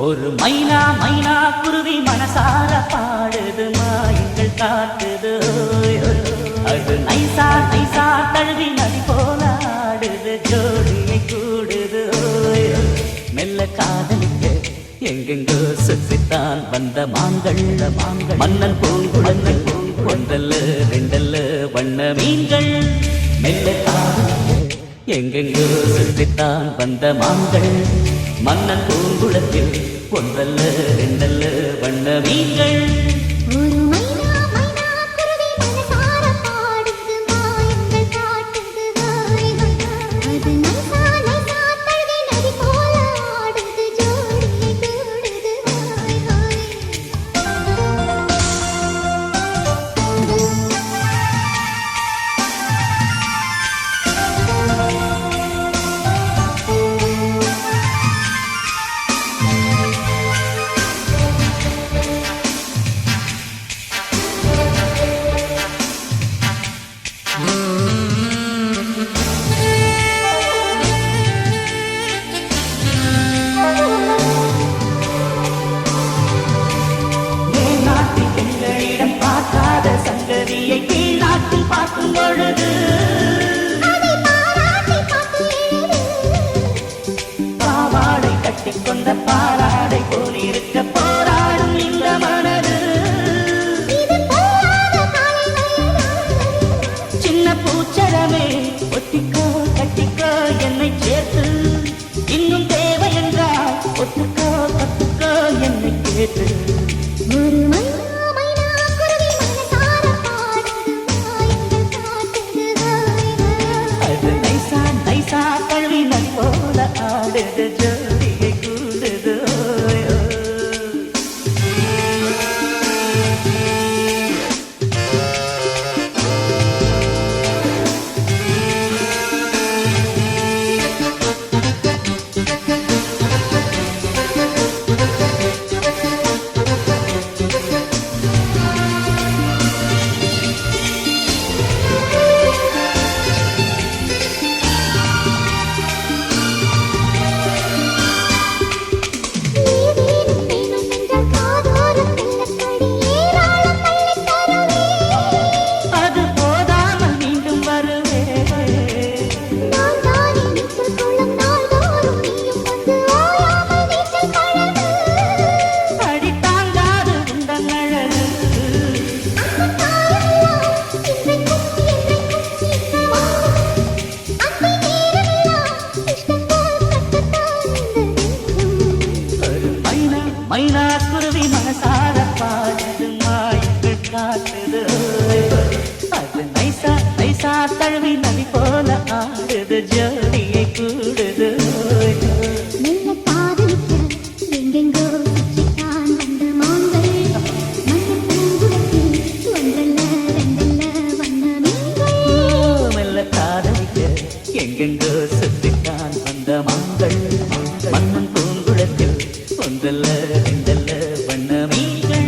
ஒரு மைனா மைனா குருவி மனசார பாடுது மாயங்கள் காட்டுது அது நைசா நைசா தழுவி நதி போல ஆடுது ஜோடியை கூடுது மெல்ல காதலிக்க எங்கெங்கோ சுற்றித்தான் வந்த மாங்கள் மன்னன் பூங்குழந்தை ஒன்றல்ல ரெண்டல்ல வண்ண மீன்கள் மெல்ல காதலிக்க எங்கெங்கோ சுற்றித்தான் வந்த மாங்கள் மன்னன் பூங்குளத்தில் ஒன்றல்ல ரெண்டல்ல வண்ண மீன்கள் பாவாடை கட்டிக்கொண்ட பாலாடை போலிருக்க போராடும் இந்த மனது சின்ன பூச்சரமே ஒட்டிக்கோ கட்டிக்கோ என்னை சேர்த்து இன்னும் தேவை என்றால் ஒத்துக்கோ கத்துக்கோ என்னை கேட்டு ஆடுது ஜோடியை கூடுது மைனா குருவி மனசார பாடுது மாயங்கள் காட்டுது அது நைசா நைசா தழுவி நதி போல ஆடுது ஜோடியை கூடுது மெல்ல காதலிக்க எங்கெங்கோ சுற்றித்தான் வந்த மாங்கள் மன்னன் பூங்குளத்தில் ஒன்றல்ல ரெண்டல்ல வண்ண மீன்கள்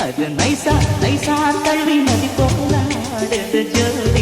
அது நைசா நைசா தழுவி நதி போல ஆடுது ஜோடி